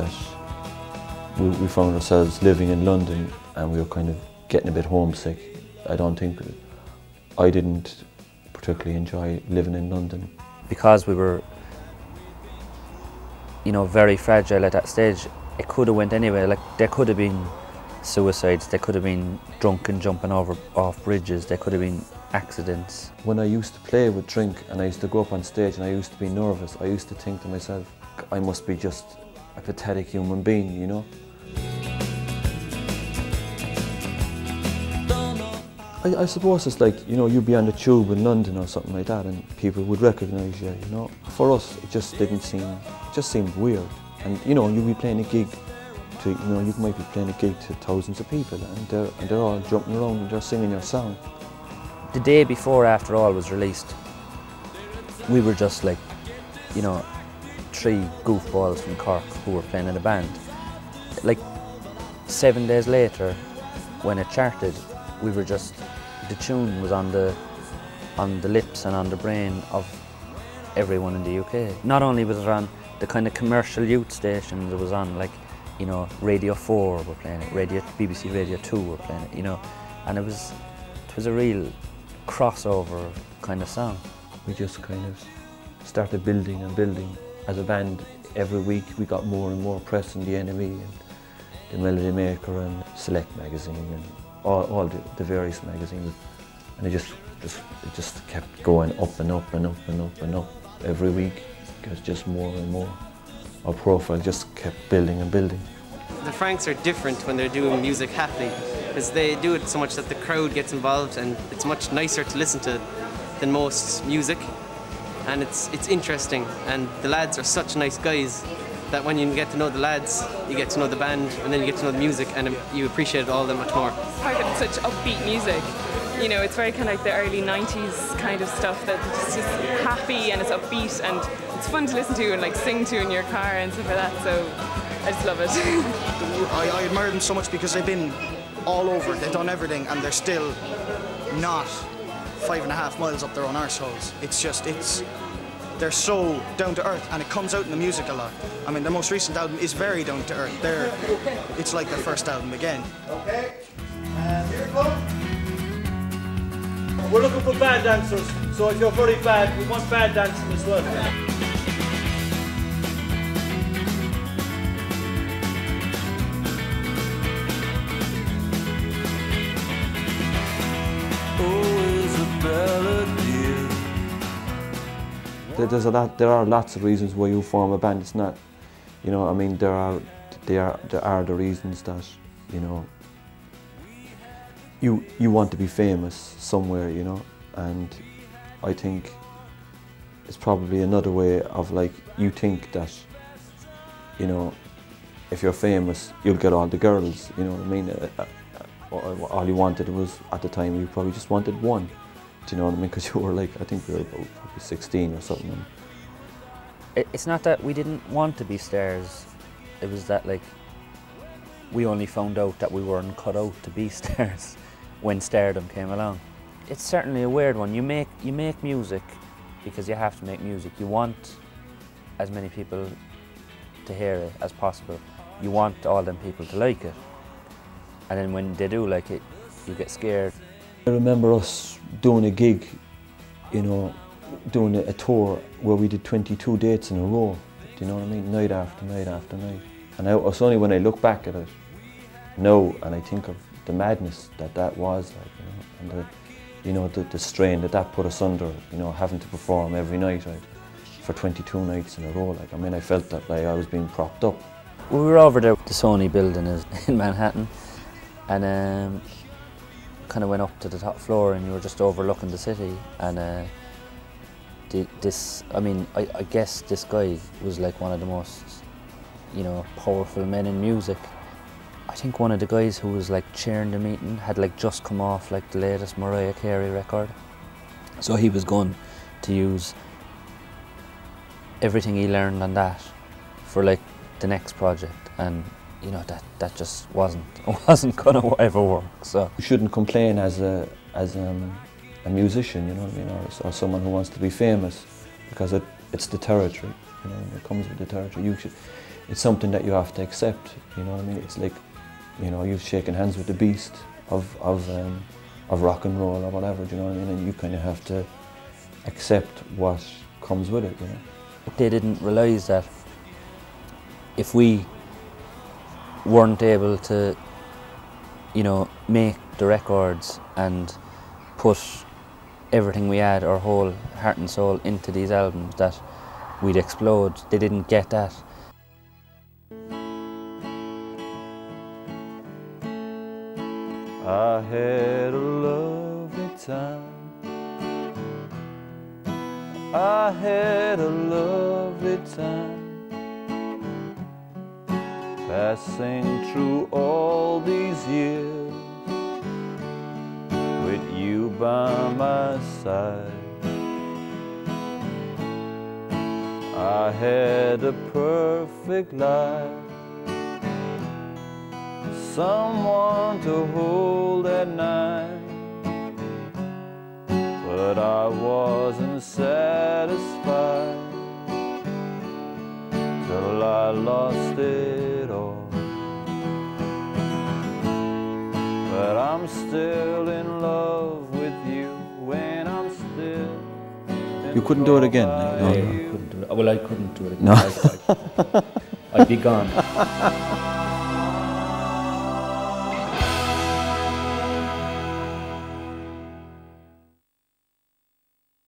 that we found ourselves living in London and we were kind of getting a bit homesick. I didn't particularly enjoy living in London. Because we were, you know, very fragile at that stage, it could have went anywhere. Like, there could have been suicides, there could have been drunken jumping off bridges, there could have been accidents. When I used to play with drink and I used to go up on stage and I used to be nervous, I used to think to myself, I must be just a pathetic human being, you know. I suppose it's like, you know, you'd be on the tube in London or something like that and people would recognise you, you know. For us, it just seemed weird. And, you know, you'd be playing a gig to, you know, you might be playing a gig to thousands of people and they're all jumping around and they're singing your song. The day before After All was released, we were just like, you know, 3 goofballs from Cork who were playing in a band. Like 7 days later, when it charted, we were just, the tune was on the lips and on the brain of everyone in the UK. Not only was it on the kind of commercial youth stations, it was on, like, you know, Radio 4 were playing it, BBC Radio 2 were playing it, you know, and it was a real crossover kind of song. We just kind of started building and building. As a band, every week we got more and more press in the NME and the Melody Maker and Select magazine and all the various magazines, and it just kept going up and up and up and up and up every week. It was just more and more. Our profile just kept building and building. The Franks are different when they're doing music happily, because they do it so much that the crowd gets involved and it's much nicer to listen to than most music, and it's interesting, and the lads are such nice guys that when you get to know the lads, you get to know the band, and then you get to know the music, and you appreciate it all that much more. Part of such upbeat music, you know, it's very kind of like the early 90s kind of stuff that's just happy and it's upbeat and it's fun to listen to and like sing to in your car and stuff like that, so I just love it. I admire them so much because they've been all over, they've done everything and they're still not 5.5 miles up their own arseholes. They're so down to earth and it comes out in the music a lot. I mean, their most recent album is very down to earth. It's like their first album again. Okay, and here it goes. We're looking for bad dancers, so if you're very bad, we want bad dancing as well. There are lots of reasons why you form a band. It's not, you know, I mean, there are the reasons that, you know, you want to be famous somewhere, you know, and I think it's probably another way of, like, you think that, you know, if you're famous, you'll get all the girls, you know what I mean? All you wanted was, at the time, you probably just wanted one. Do you know what I mean? Because you were like, I think we were about probably 16 or something. It's not that we didn't want to be stars, it was that, like, we only found out that we weren't cut out to be stars when stardom came along. It's certainly a weird one. You make music because you have to make music. You want as many people to hear it as possible. You want all them people to like it. And then when they do like it, you get scared. I remember us doing a gig, you know, doing a tour where we did 22 dates in a row. Do you know what I mean? Night after night after night. And it's only when I look back at it now and I think of the madness that was, like, you know, and the strain that put us under, you know, having to perform every night, right, for 22 nights in a row. Like, I mean, I felt that, like, I was being propped up. We were over there, the Sony building is in Manhattan, and kind of went up to the top floor and you were just overlooking the city, and I guess this guy was like one of the most, you know, powerful men in music. I think one of the guys who was like chairing the meeting had like just come off like the latest Mariah Carey record, so he was going to use everything he learned on that for like the next project, and you know, that just wasn't gonna ever work. So you shouldn't complain as a musician, you know what I mean, or someone who wants to be famous, because it's the territory, you know, it comes with the territory. it's something that you have to accept. You know what I mean? It's like, you know, you've shaken hands with the beast of rock and roll or whatever. Do you know what I mean? And you kind of have to accept what comes with it. You know. They didn't realise that if we weren't able to, you know, make the records and put everything we had, our whole heart and soul, into these albums, that we'd explode. They didn't get that. I had a lovely time. I had a lovely time. Passing through all these years with you by my side. I had a perfect life, someone to hold at night, but I wasn't satisfied till I lost it all. But I'm still in love with you when I'm still. You couldn't do it again? No, I couldn't do it. Well, I couldn't do it again. No. I'd be gone.